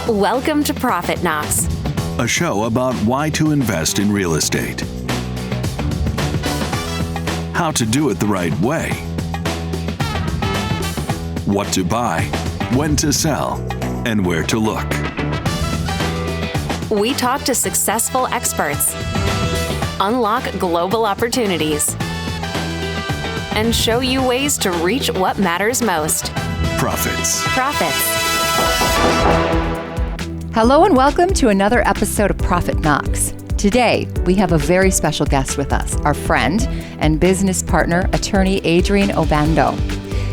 Welcome to Profit Knocks, a show about why to invest in real estate, how to do it the right way, what to buy, when to sell, and where to look. We talk to successful experts, unlock global opportunities, and show you ways to reach what matters most. Profits. Hello and welcome to another episode of Profit Knocks. Today, we have a very special guest with us, our friend and business partner, attorney Adrian Obando.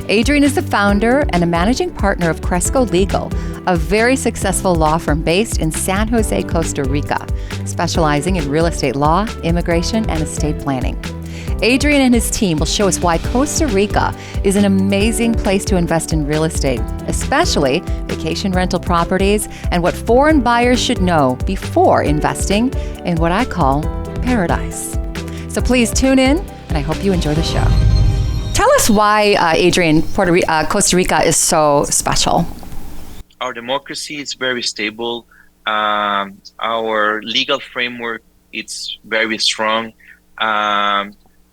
Adrian is the founder and a managing partner of Cresco Legal, a very successful law firm based in San Jose, Costa Rica, specializing in real estate law, immigration, and estate planning. Adrian and his team will show us why Costa Rica is an amazing place to invest in real estate, especially vacation rental properties, and what foreign buyers should know before investing in what I call paradise. So please tune in, and I hope you enjoy the show. Tell us why, Adrian, Costa Rica is so special. Our democracy is very stable. Our legal framework it's very strong.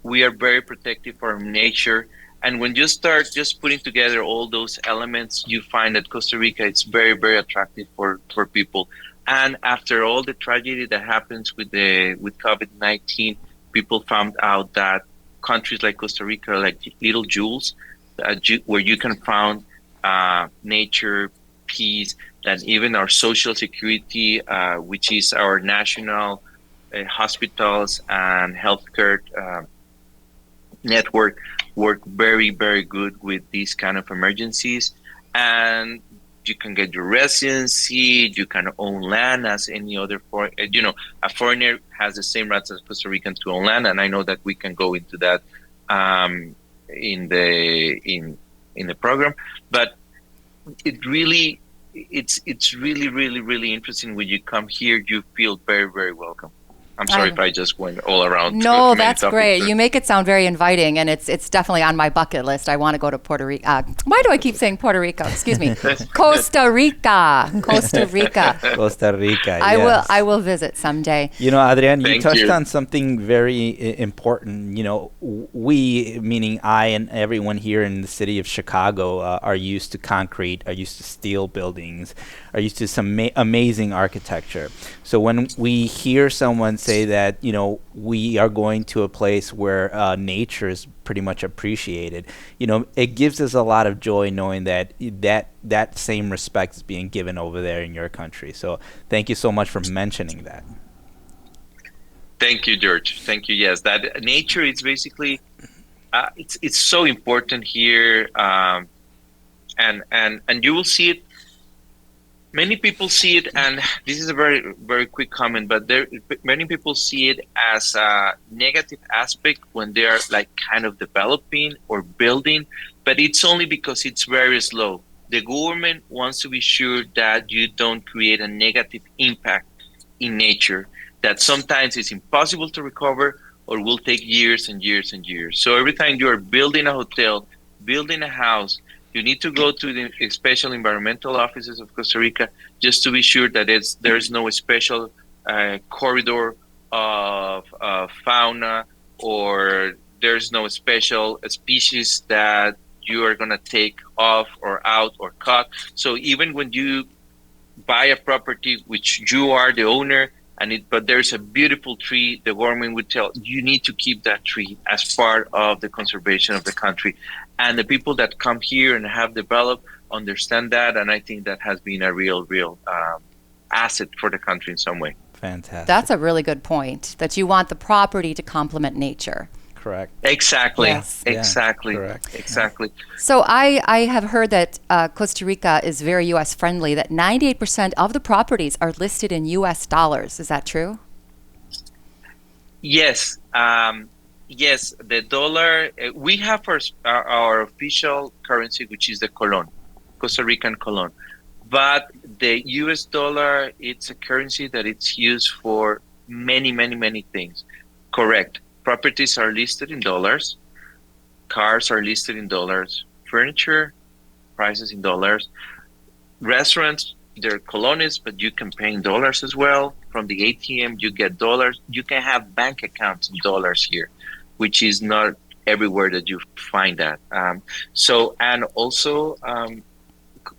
We are very protective of nature. And when you start just putting together all those elements, you find that Costa Rica is very, very attractive for people. And after all the tragedy that happens with COVID-19, people found out that countries like Costa Rica are like little jewels where you can find nature, peace, that even our social security, which is our national hospitals and healthcare network, work very, very good with these kind of emergencies. And you can get your residency, you can own land as any other a foreigner has the same rights as Costa Rican to own land, and I know that we can go into that in the program. But it's really, really interesting. When you come here, you feel very, very welcome. I'm sorry if I just went all around. No, that's great. You make it sound very inviting, and it's definitely on my bucket list. I want to go to Puerto Rico. Why do I keep saying Puerto Rico? Excuse me. Costa Rica. Costa Rica. Costa Rica. I will visit someday. You know, Adrian, you touched you. on something very important. You know, we, meaning I and everyone here in the city of Chicago, are used to concrete, are used to steel buildings, are used to some amazing architecture. So when we hear someone say that, you know, we are going to a place where nature is pretty much appreciated, you know, it gives us a lot of joy knowing that same respect is being given over there in your country. So thank you so much for mentioning that. Thank you, George. Thank you. Yes, that nature is basically it's so important here, and you will see it. Many people see it, and this is a very, very quick comment, but many people see it as a negative aspect when they are like kind of developing or building, but it's only because it's very slow. The government wants to be sure that you don't create a negative impact in nature, that sometimes it's impossible to recover or will take years and years and years. So every time you are building a hotel, building a house, you need to go to the special environmental offices of Costa Rica just to be sure that there is no special corridor of fauna, or there's no special species that you are going to take off or out or cut. So even when you buy a property which you are the owner, but there's a beautiful tree, the government would tell you need to keep that tree as part of the conservation of the country. And the people that come here and have developed understand that, and I think that has been a real asset for the country in some way. Fantastic. That's a really good point, that you want the property to complement nature. Correct. Exactly. Yes. Exactly. Yeah, correct. Exactly. So I have heard that Costa Rica is very U.S. friendly, that 98% of the properties are listed in U.S. dollars. Is that true? Yes. Yes, the dollar, we have our official currency, which is the colon, Costa Rican colon. But the US dollar, it's a currency that it's used for many, many, many things. Correct. Properties are listed in dollars. Cars are listed in dollars. Furniture, prices in dollars. Restaurants, they're colones, but you can pay in dollars as well. From the ATM, you get dollars. You can have bank accounts in dollars here, which is not everywhere that you find that. And also,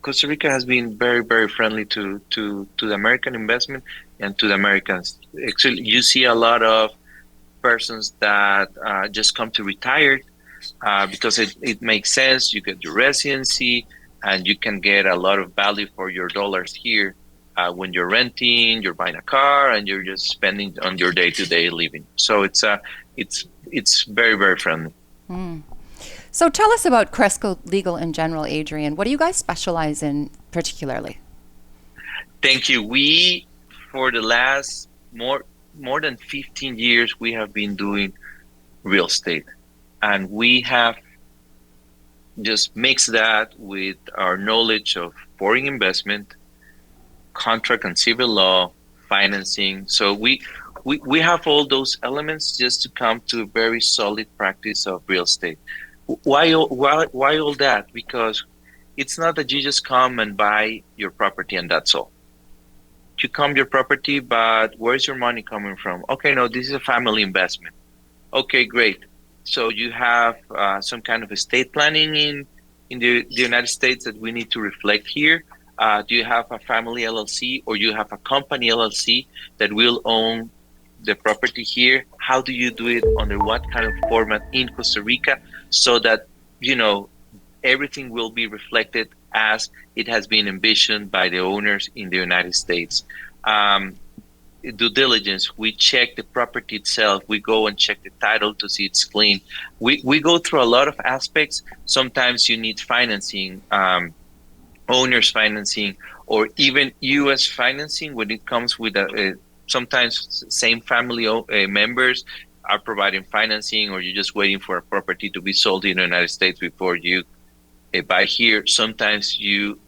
Costa Rica has been very, very friendly to the American investment and to the Americans. Actually, you see a lot of persons that just come to retire because it makes sense. You get your residency, and you can get a lot of value for your dollars here when you're renting, you're buying a car, and you're just spending on your day-to-day living. So it's very, very friendly. Mm. So tell us about Cresco Legal in general, Adrian. What do you guys specialize in particularly? Thank you. We, for the last more than 15 years, we have been doing real estate, and we have just mix that with our knowledge of foreign investment, contract and civil law, financing. So we have all those elements just to come to a very solid practice of real estate. Why all that? Because it's not that you just come and buy your property and that's all. You come your property, but where's your money coming from? Okay, no, this is a family investment. Okay, great. So you have some kind of estate planning in the United States that we need to reflect here. Do you have a family LLC, or you have a company LLC that will own the property here? How do you do it? Under what kind of format in Costa Rica, so that everything will be reflected as it has been envisioned by the owners in the United States. Due diligence, we check the property itself. We go and check the title to see it's clean. We go through a lot of aspects. Sometimes you need financing, owners financing, or even U.S. financing when it comes with sometimes same family members are providing financing, or you're just waiting for a property to be sold in the United States before you buy here. Sometimes you,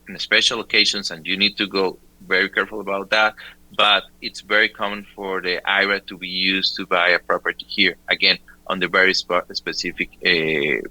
in special occasions, and you need to go very careful about that, but it's very common for the IRA to be used to buy a property here, again, on the very specific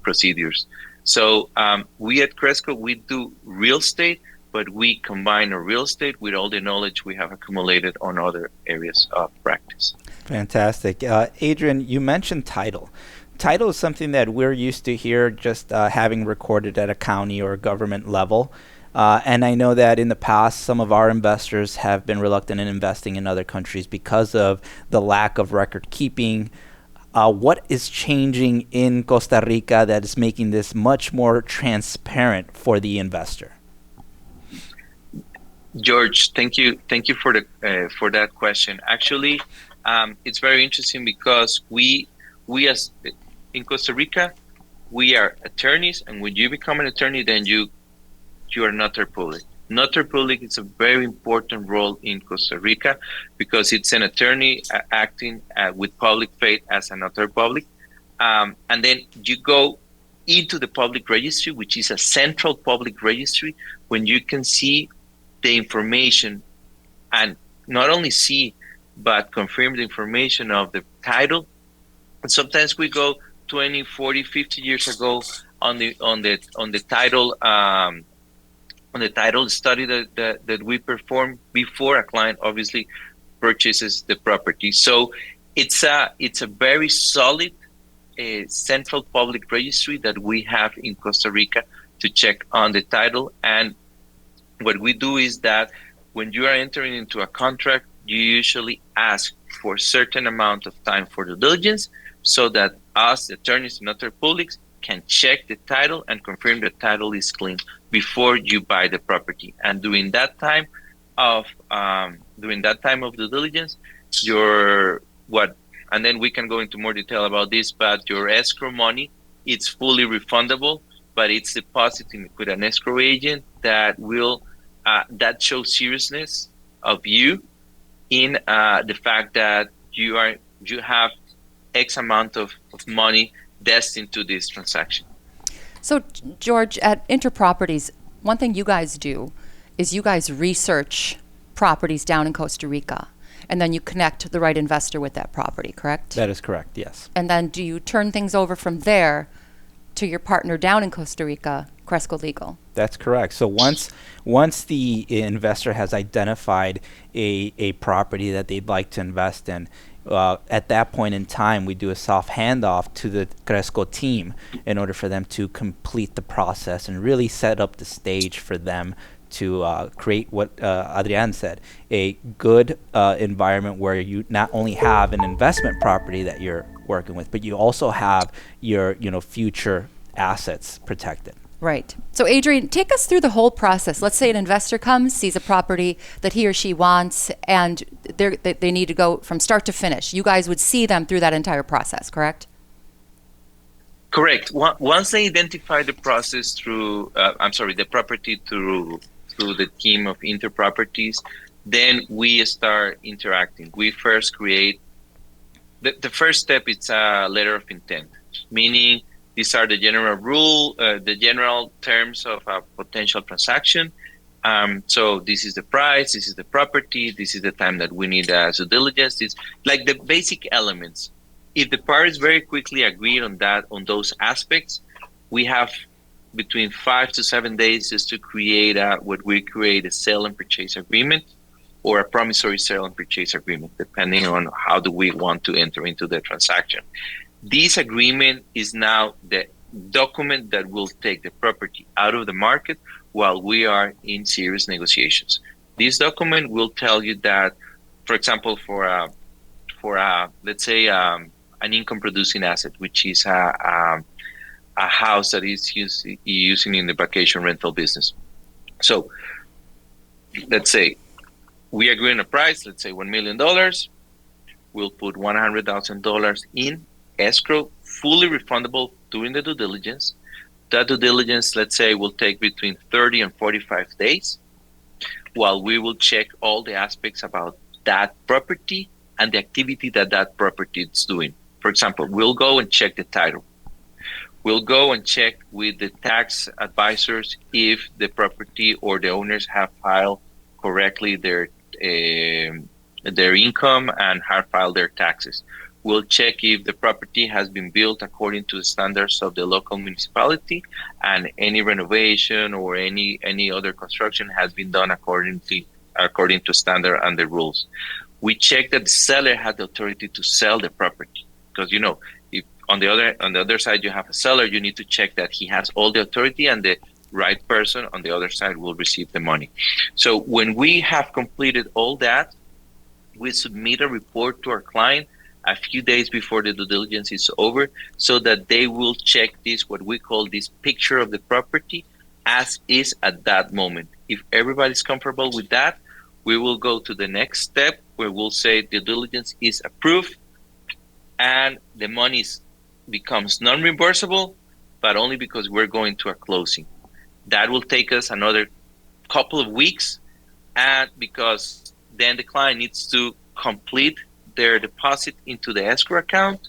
procedures. So we at Cresco, we do real estate, but we combine our real estate with all the knowledge we have accumulated on other areas of practice. Fantastic. Adrian, you mentioned title. Title is something that we're used to here, just having recorded at a county or government level. And I know that in the past, some of our investors have been reluctant in investing in other countries because of the lack of record keeping. What is changing in Costa Rica that is making this much more transparent for the investor? George, thank you for that question. Actually, it's very interesting because we as in Costa Rica, we are attorneys, and when you become an attorney, then you are notary public. Notary public is a very important role in Costa Rica because it's an attorney acting with public faith as a notary public. And then you go into the public registry, which is a central public registry, when you can see the information, and not only see, but confirm the information of the title. And sometimes we go 20, 40, 50 years ago on the title study that we perform before a client obviously purchases the property. So it's a very solid central public registry that we have in Costa Rica to check on the title. And what we do is that when you are entering into a contract, you usually ask for a certain amount of time for due diligence, so that us, the attorneys and notary publics, can check the title and confirm the title is clean before you buy the property. And during that time of due diligence, and then we can go into more detail about this, but your escrow money, it's fully refundable, but it's deposited with an escrow agent that will that shows seriousness of you in the fact that you have X amount of money destined to this transaction. So, George, at Interproperties, one thing you guys do is you guys research properties down in Costa Rica, and then you connect the right investor with that property, correct? That is correct, yes. And then do you turn things over from there to your partner down in Costa Rica, Cresco Legal? That's correct. So once the investor has identified a property that they'd like to invest in, at that point in time, we do a soft handoff to the Cresco team in order for them to complete the process and really set up the stage for them to create what Adrian said, a good environment where you not only have an investment property that you're working with, but you also have your future assets protected. Right. So Adrian, take us through the whole process. Let's say an investor comes, sees a property that he or she wants, and they need to go from start to finish. You guys would see them through that entire process, correct? Correct. Once they identify the process through, the property through the team of Interproperties, then we start interacting. We first create, the first step is a letter of intent, meaning these are the general terms of a potential transaction. So this is the price, this is the property, this is the time that we need due diligence. It's like the basic elements. If the parties very quickly agree on those aspects, we have between 5 to 7 days just to create what we create a sale and purchase agreement or a promissory sale and purchase agreement, depending on how do we want to enter into the transaction. This agreement is now the document that will take the property out of the market while we are in serious negotiations. This document will tell you that, for example, for let's say an income-producing asset, which is a house that is using in the vacation rental business. So let's say we agree on a price, let's say $1 million. We'll put $100,000 in escrow, fully refundable during the due diligence. That due diligence, let's say, will take between 30 and 45 days, while we will check all the aspects about that property and the activity that property is doing. For example, we'll go and check the title. We'll go and check with the tax advisors if the property or the owners have filed correctly their income and have filed their taxes. We'll check if the property has been built according to the standards of the local municipality and any renovation or any other construction has been done according to standard and the rules. We check that the seller had the authority to sell the property, because if on the other side you have a seller, you need to check that he has all the authority and the right person on the other side will receive the money. So when we have completed all that, we submit a report to our client a few days before the due diligence is over, so that they will check this, what we call this picture of the property, as is at that moment. If everybody's comfortable with that, we will go to the next step where we'll say due diligence is approved and the money becomes non-reimbursable, but only because we're going to a closing. That will take us another couple of weeks, and because then the client needs to complete their deposit into the escrow account,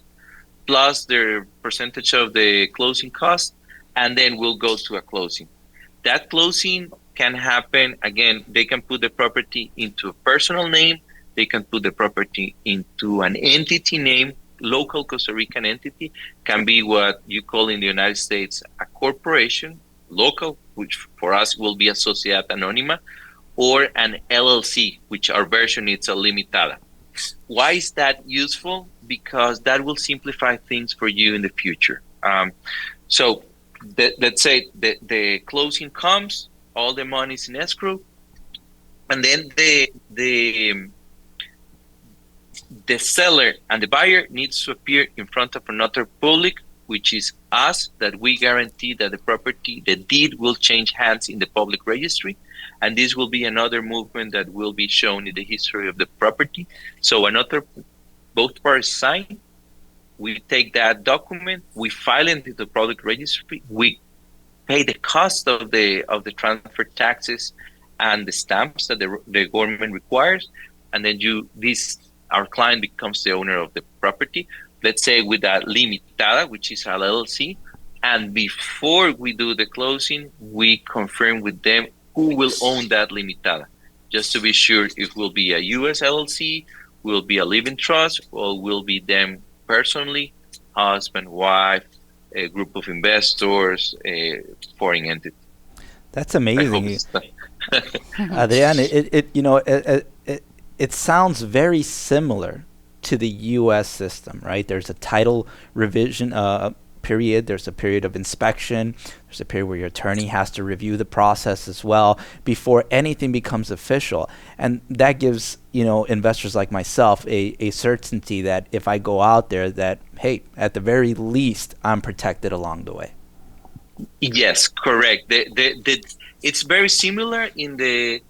plus their percentage of the closing cost, and then we'll go to a closing. That closing can happen, again, they can put the property into a personal name, they can put the property into an entity name, local Costa Rican entity, can be what you call in the United States a corporation, local, which for us will be a Sociedad Anónima, or an LLC, which our version is a limitada. Why is that useful? Because that will simplify things for you in the future. So let's say the closing comes, all the money is in escrow, and then the seller and the buyer needs to appear in front of another public, which is us, that we guarantee that the property, the deed will change hands in the public registry. And this will be another movement that will be shown in the history of the property. So both parties sign, we take that document, we file it into the public registry, we pay the cost of the transfer taxes and the stamps that the government requires, and then our client becomes the owner of the property, let's say with a limitada, which is a LLC, and before we do the closing, we confirm with them who will own that limitada, just to be sure if will be a U.S. LLC, will be a living trust, or will be them personally, husband, wife, a group of investors, a foreign entity. That's I hope amazing. it's not. Adrian, it sounds very similar to the U.S. system, right? There's a title revision period. There's a period of inspection. There's a period where your attorney has to review the process as well before anything becomes official. And that gives, investors like myself a certainty that if I go out there that, hey, at the very least, I'm protected along the way. Yes, correct. It's very similar in the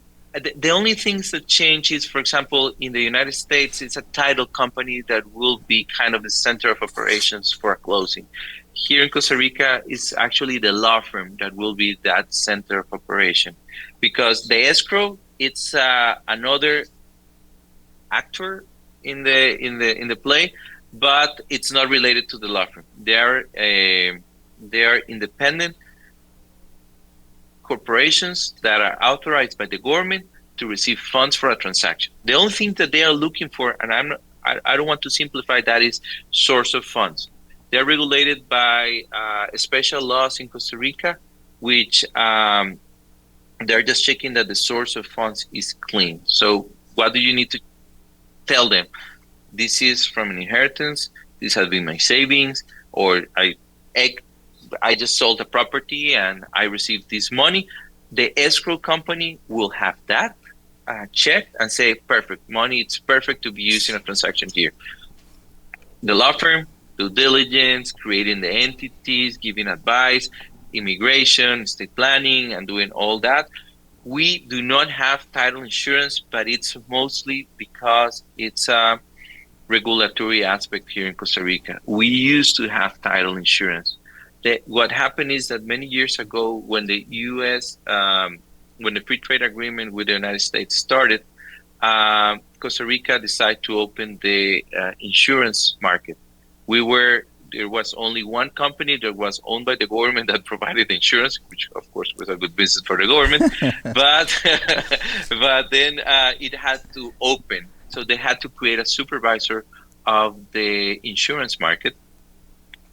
only things that change is, for example, in the United States, it's a title company that will be kind of the center of operations for a closing. Here in Costa Rica, it's actually the law firm that will be that center of operation, because the escrow, it's another actor in the play, but it's not related to the law firm. They are independent corporations that are authorized by the government to receive funds for a transaction. The only thing that they are looking for, and I don't want to simplify that, is source of funds. They're regulated by special laws in Costa Rica, which they're just checking that the source of funds is clean. So what do you need to tell them? This is from an inheritance. This has been my savings, or I just sold a property and I received this money. The escrow company will have that checked and say, perfect, money, it's perfect to be used in a transaction here. The law firm, due diligence, creating the entities, giving advice, immigration, estate planning, and doing all that. We do not have title insurance, but it's mostly because it's a regulatory aspect here in Costa Rica. We used to have title insurance. What happened is that many years ago, when the U.S., when the free trade agreement with the United States started, Costa Rica decided to open the insurance market. There was only one company that was owned by the government that provided insurance, which of course was a good business for the government, but then it had to open. So they had to create a supervisor of the insurance market.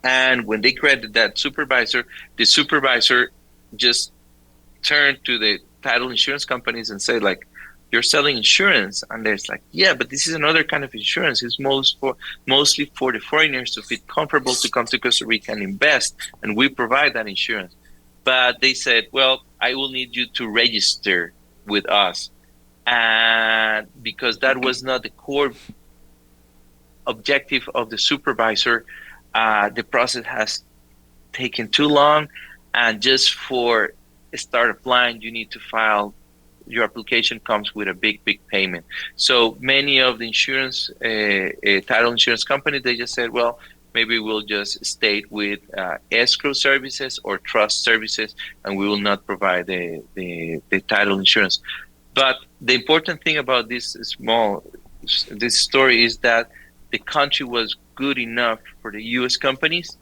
And when they created that supervisor, the supervisor just turned to the title insurance companies and said, like, you're selling insurance. And there's like, yeah, but this is another kind of insurance. It's mostly for the foreigners to feel comfortable to come to Costa Rica and invest. And we provide that insurance. But they said, well, I will need you to register with us. And because that was not the core objective of the supervisor, the process has taken too long. And just for start applying, you need to file. Your application comes with a big payment. So many of the insurance, title insurance companies, they just said, well, maybe we'll just stay with escrow services or trust services, and we will not provide the title insurance. But the important thing about this story is that the country was good enough for the U.S. companies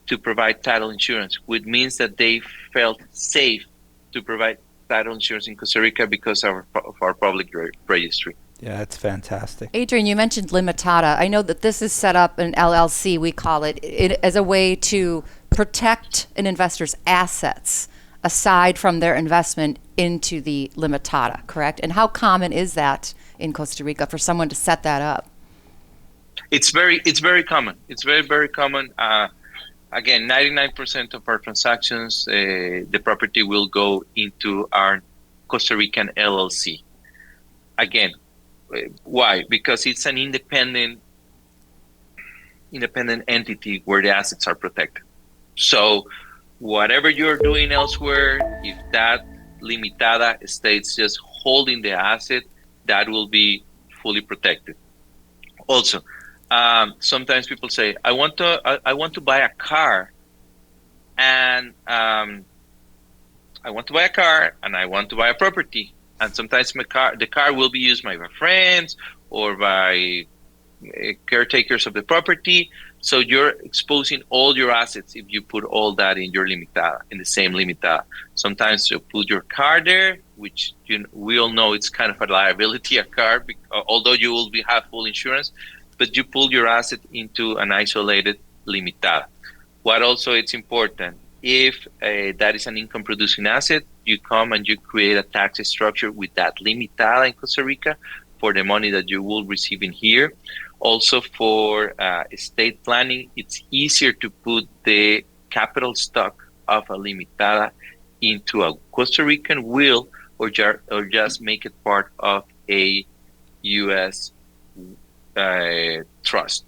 to provide title insurance, which means that they felt safe to provide title insurance in Costa Rica because of our public registry. Yeah, that's fantastic. Adrian, you mentioned limitada. I know that this is set up in LLC, we call it as a way to protect an investor's assets aside from their investment into the limitada, correct? And how common is that in Costa Rica for someone to set that up? It's very common. It's very common. Again, 99% of our transactions, the property will go into our Costa Rican LLC. Again, why? Because it's an independent entity where the assets are protected. So whatever you're doing elsewhere, if that limitada states just holding the asset, that will be fully protected. Also, sometimes people say, I want to buy a car, and I want to buy a car and I want to buy a property. And sometimes the car will be used by my friends or by caretakers of the property. So you're exposing all your assets if you put all that in your limitada, in the same limitada. Sometimes you put your car there, which we all know it's kind of a liability, a car, although you will have full insurance, but you pull your asset into an isolated limitada. What also it's important, if that is an income producing asset, you come and you create a tax structure with that limitada in Costa Rica for the money that you will receive in here. Also for estate planning, it's easier to put the capital stock of a limitada into a Costa Rican will or just make it part of a U.S. Trust.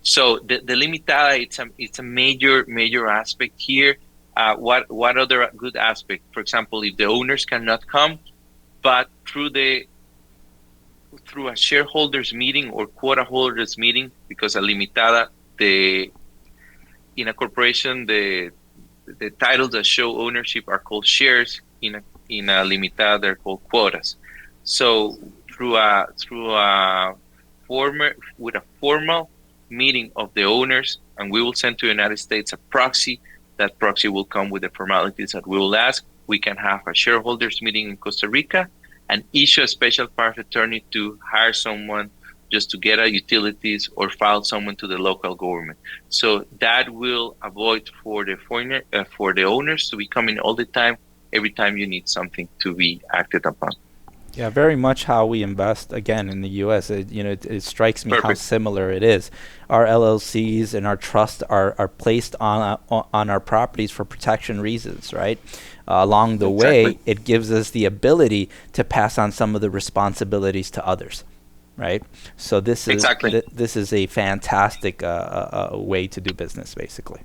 So the limitada, it's a major aspect here. What other good aspect? For example, if the owners cannot come, but through a shareholders meeting or quota holders meeting, because a limitada, in a corporation, the titles that show ownership are called shares. In a limitada, they're called quotas. So through a formal meeting of the owners, and we will send to the United States a proxy. That proxy will come with the formalities that we will ask. We can have a shareholders meeting in Costa Rica and issue a special power of attorney to hire someone just to get utilities or file someone to the local government. So that will avoid for the owners to be coming all the time, every time you need something to be acted upon. Yeah, very much how we invest again in the U.S. It strikes me how similar it is. Our LLCs and our trusts are placed on our properties for protection reasons, right? Along the way, it gives us the ability to pass on some of the responsibilities to others, right? So this is a fantastic way to do business, basically.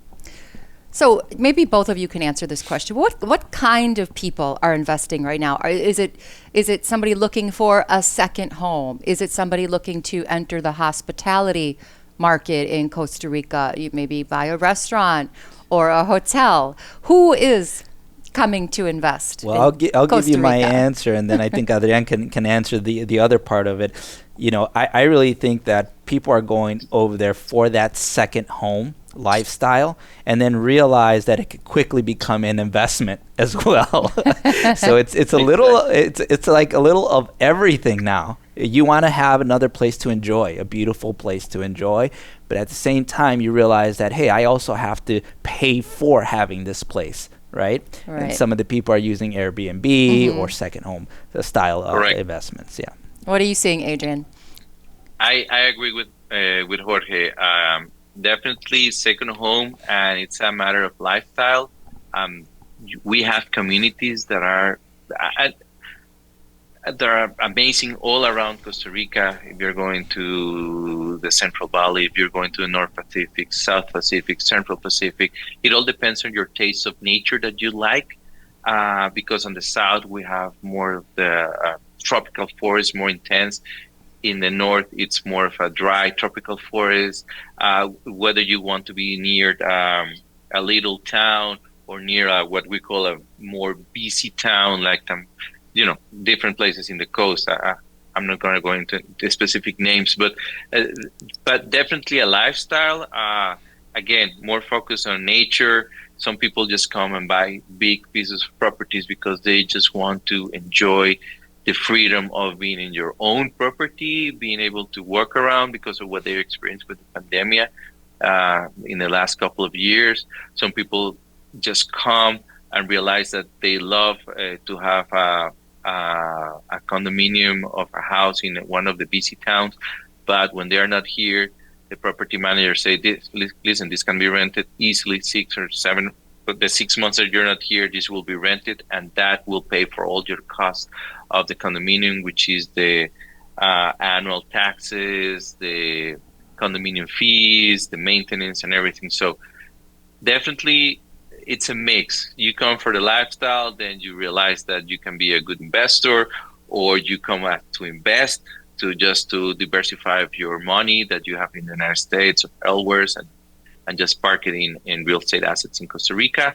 So maybe both of you can answer this question. What kind of people are investing right now? Is it somebody looking for a second home? Is it somebody looking to enter the hospitality market in Costa Rica? You maybe buy a restaurant or a hotel. Who is coming to invest? Well, I'll give you my answer, and then I think Adrian can answer the other part of it. I really think that people are going over there for that second home lifestyle, and then realize that it could quickly become an investment as well. So it's a little it's like a little of everything now. You want to have another place to enjoy, a beautiful place to enjoy, but at the same time you realize that, hey, I also have to pay for having this place, right? And some of the people are using Airbnb or second home style investments. Yeah. What are you seeing, Adrian? I agree with Jorge. Definitely second home, and it's a matter of lifestyle. We have communities that are amazing all around Costa Rica. If you're going to the Central Valley, if you're going to the North Pacific, South Pacific, Central Pacific, it all depends on your taste of nature that you like. Because on the south we have more of the tropical forest, more intense. In the north, it's more of a dry tropical forest. Whether you want to be near a little town or near what we call a more busy town, like different places in the coast. I'm not going to go into the specific names, but definitely a lifestyle. Again, more focus on nature. Some people just come and buy big pieces of properties because they just want to enjoy the freedom of being in your own property, being able to walk around because of what they experienced with the pandemic in the last couple of years. Some people just come and realize that they love to have a condominium of a house in one of the busy towns, but when they are not here, the property manager say, listen, this can be rented easily 6 or 7, but the 6 months that you're not here, this will be rented, and that will pay for all your costs of the condominium, which is the annual taxes, the condominium fees, the maintenance, and everything. So definitely it's a mix. You come for the lifestyle, then you realize that you can be a good investor, or you come out to invest to diversify your money that you have in the United States or elsewhere, and just park it in real estate assets in Costa Rica.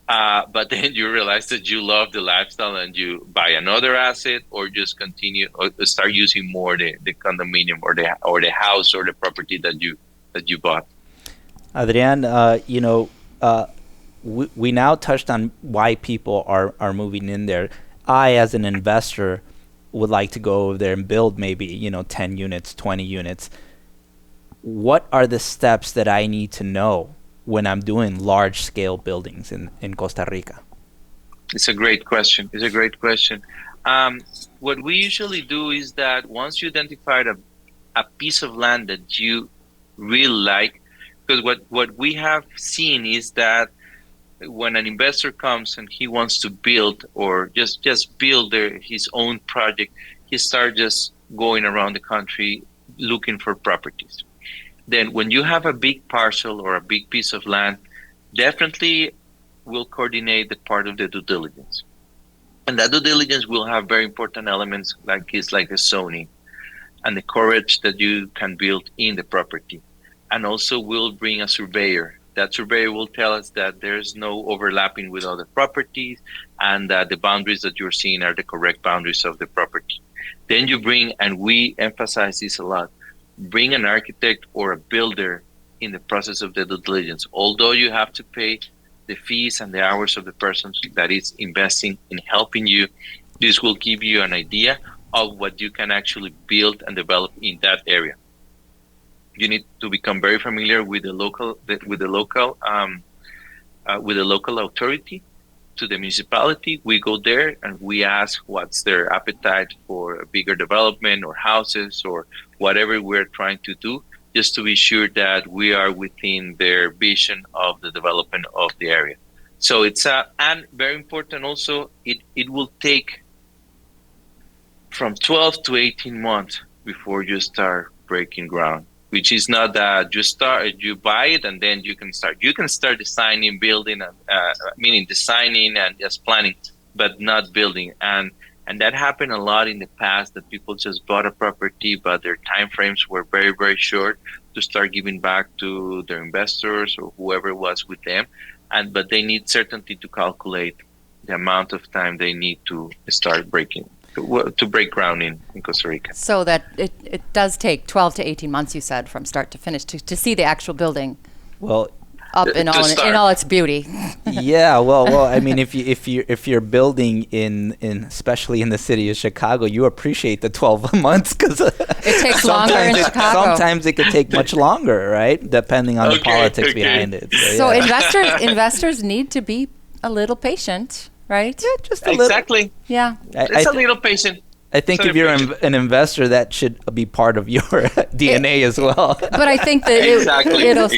But then you realize that you love the lifestyle and you buy another asset, or just continue or start using more the condominium or the house or the property that you bought. Adrian, we now touched on why people are moving in there. I, as an investor, would like to go over there and build maybe 10 units, 20 units. What are the steps that I need to know when I'm doing large scale buildings in Costa Rica? It's a great question. It's a great question. What we usually do is that once you identified a piece of land that you really like, because what we have seen is that when an investor comes and he wants to build or just build his own project, he starts just going around the country looking for properties. Then when you have a big parcel or a big piece of land, definitely will coordinate the part of the due diligence. And that due diligence will have very important elements like the zoning and the coverage that you can build in the property. And also will bring a surveyor. That surveyor will tell us that there's no overlapping with other properties and that the boundaries that you're seeing are the correct boundaries of the property. Then you bring, and we emphasize this a lot, bring an architect or a builder in the process of the due diligence. Although you have to pay the fees and the hours of the person that is investing in helping you, this will give you an idea of what you can actually build and develop in that area. You need to become very familiar with the local authority, to the municipality. We go there and we ask what's their appetite for a bigger development or houses or whatever we're trying to do, just to be sure that we are within their vision of the development of the area. So it's and very important also, it will take from 12 to 18 months before you start breaking ground, which is not that you buy it and then you can start. You can start designing, building, meaning designing and just planning, but not building. And that happened a lot in the past, that people just bought a property, but their time frames were very, very short to start giving back to their investors or whoever was with them. But they need certainty to calculate the amount of time they need to start to break ground in Costa Rica. So that it does take 12 to 18 months, you said, from start to finish to see the actual building Well, up in all its beauty. yeah, well, I mean, if you're building in especially in the city of Chicago, you appreciate the 12 months because it takes longer in Chicago. Sometimes it could take much longer, right? Depending on the politics behind it. So investors need to be a little patient, right? Yeah, just a exactly. little. Yeah, just a little patient. I think if you're an investor, that should be part of your DNA as well. But I think that it'll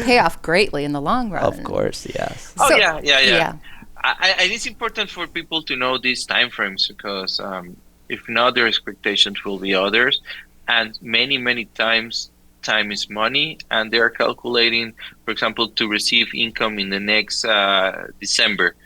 pay off greatly in the long run. Of course, yes. Oh, yeah. And it's important for people to know these time frames because if not, their expectations will be others. And many times, time is money, and they are calculating, for example, to receive income in the next December.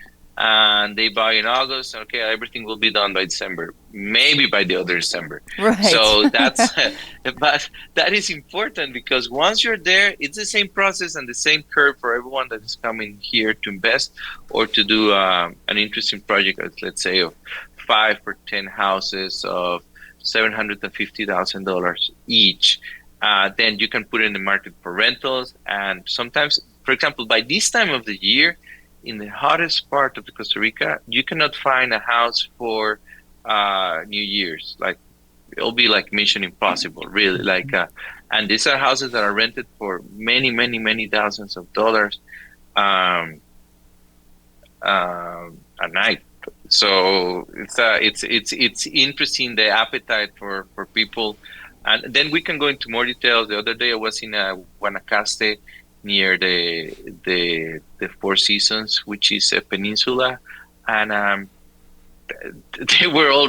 And they buy in August. Okay, everything will be done by December, maybe by the other December. Right. So but that is important because once you're there, it's the same process and the same curve for everyone that is coming here to invest or to do an interesting project, let's say of 5 or 10 houses of $750,000 each. Then you can put it in the market for rentals. And sometimes, for example, by this time of the year, in the hottest part of Costa Rica, you cannot find a house for New Year's. Like it'll be like Mission Impossible, really. Like, and these are houses that are rented for many thousands of dollars a night. So it's interesting, the appetite for people, and then we can go into more details. The other day I was in Guanacaste, near the Four Seasons, which is a peninsula, and they were all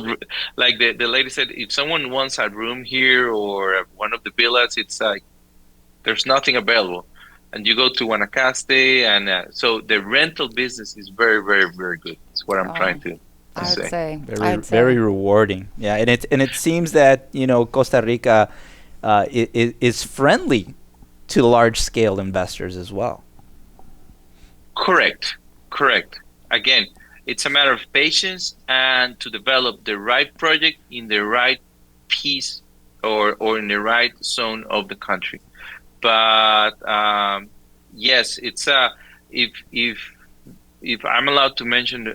like the lady said, if someone wants a room here or one of the villas, it's like there's nothing available. And you go to Guanacaste, and so the rental business is very good. That's what I'm trying to say. Very rewarding. Yeah, and it seems that Costa Rica is friendly to large-scale investors as well. Correct. Again, it's a matter of patience and to develop the right project in the right piece or in the right zone of the country. But yes, it's if I'm allowed to mention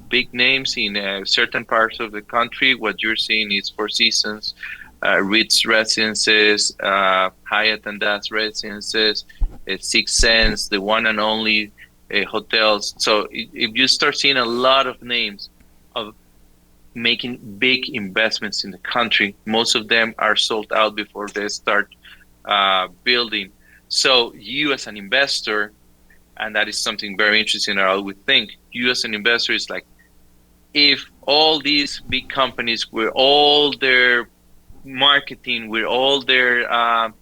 big names in certain parts of the country, what you're seeing is Four Seasons, Ritz Residences, Hyatt and Das Residences, Six Sense, the one and only hotels. So if you start seeing a lot of names of making big investments in the country, most of them are sold out before they start building. So you as an investor, and that is something very interesting, I would think, you as an investor is like, if all these big companies with all their marketing, with all their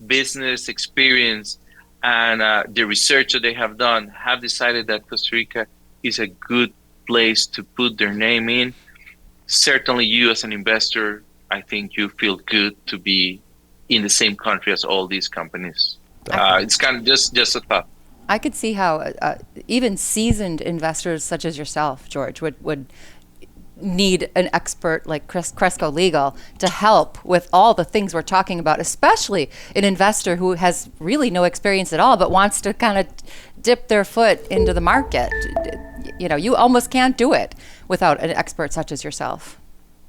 business experience and the research that they have done, have decided that Costa Rica is a good place to put their name in, certainly you as an investor, I think you feel good to be in the same country as all these companies. It's kind of just a thought. I could see how even seasoned investors such as yourself, George, would need an expert like Cresco Legal to help with all the things we're talking about, especially an investor who has really no experience at all but wants to kind of dip their foot into the market. You know, you almost can't do it without an expert such as yourself.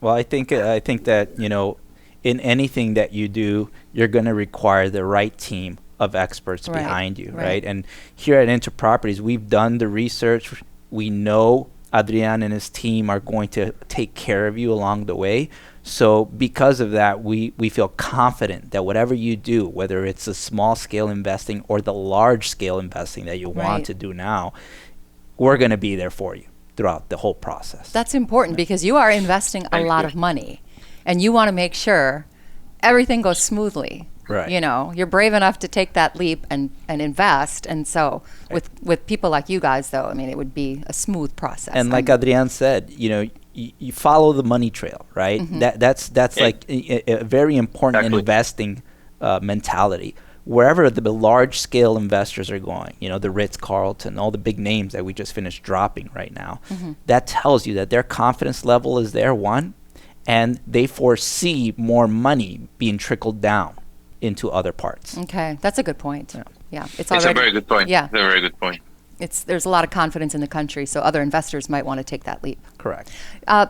Well, I think that, you know, in anything that you do, you're going to require the right team of experts behind you, right? And here at Interproperties, we've done the research. We know Adrian and his team are going to take care of you along the way. So because of that, we feel confident that whatever you do, whether it's the small scale investing or the large scale investing that you want to do now, we're going to be there for you throughout the whole process. That's important because you are investing a lot of money and you want to make sure everything goes smoothly. Right. You know, you're brave enough to take that leap and invest. And so with people like you guys, though, I mean, it would be a smooth process. And like Adrian said, you know, you follow the money trail, right? That's like a very important investing mentality. Wherever the large scale investors are going, you know, the Ritz-Carlton, all the big names that we just finished dropping right now, that tells you that their confidence level is there, one, and they foresee more money being trickled down into other parts. Okay, that's a good point. Yeah, it's a very good point. Yeah, it's a very good point. There's a lot of confidence in the country, so other investors might want to take that leap. Correct.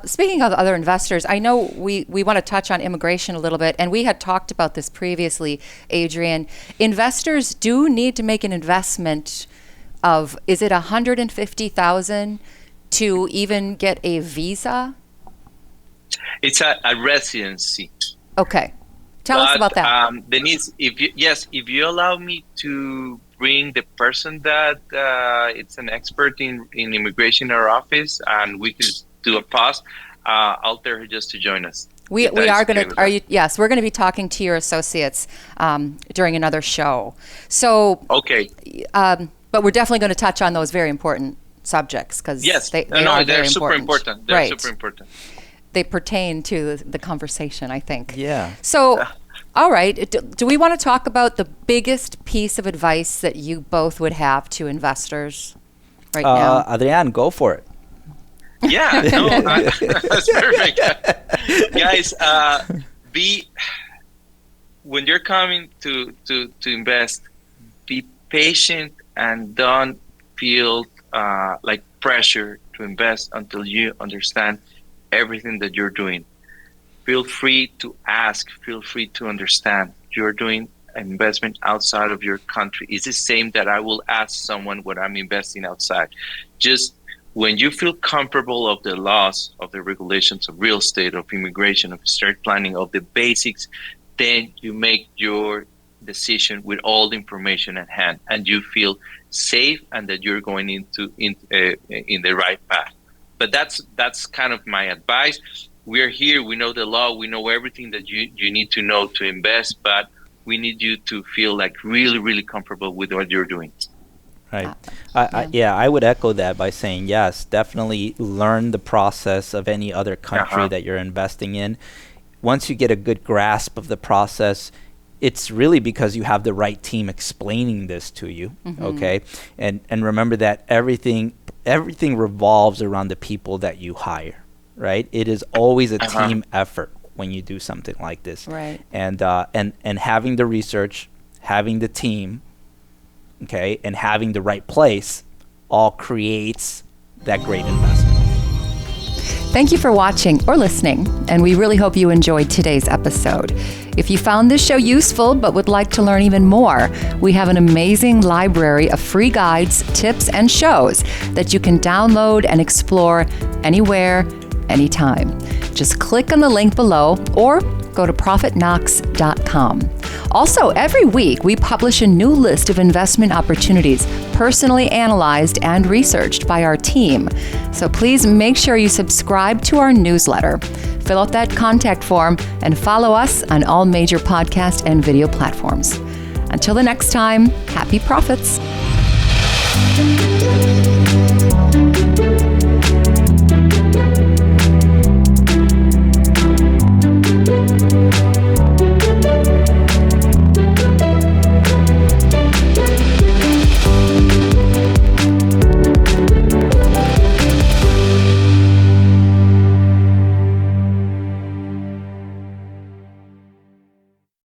Speaking of other investors, I know we want to touch on immigration a little bit, and we had talked about this previously, Adrian. Investors do need to make an investment of, is it $150,000 to even get a visa? It's a residency. Okay. Tell us about that. If you allow me to bring the person that it's an expert in immigration in our office, and we can do a pause, I'll tell her just to join us. We are going to. Yes, we're going to be talking to your associates during another show. So okay. But we're definitely going to touch on those very important subjects because they're super important. They're super important. They pertain to the conversation, I think. Yeah. So, all right. Do we want to talk about the biggest piece of advice that you both would have to investors right now? Adrian, go for it. Yeah. That's perfect. Guys, when you're coming to invest, be patient and don't feel like pressure to invest until you understand everything that you're doing. Feel free to ask, feel free to understand. You're doing an investment outside of your country. It's the same that I will ask someone when I'm investing outside. Just when you feel comfortable of the laws, of the regulations of real estate, of immigration, of estate planning, of the basics, then you make your decision with all the information at hand and you feel safe and that you're going in the right path. But that's kind of my advice. We're here. We know the law. We know everything that you need to know to invest, but we need you to feel like really, really comfortable with what you're doing. Right. I would echo that by saying, yes, definitely learn the process of any other country that you're investing in. Once you get a good grasp of the process, it's really because you have the right team explaining this to you, okay? And remember that everything revolves around the people that you hire, right? It is always a team effort when you do something like this. Right. And having the research, having the team, okay, and having the right place all creates that great investment. Thank you for watching or listening, and we really hope you enjoyed today's episode. If you found this show useful but would like to learn even more, we have an amazing library of free guides, tips, and shows that you can download and explore anywhere, anytime. Just click on the link below or go to ProfitKnox.com. Also, every week we publish a new list of investment opportunities personally analyzed and researched by our team. So please make sure you subscribe to our newsletter, fill out that contact form, and follow us on all major podcast and video platforms. Until the next time, happy profits.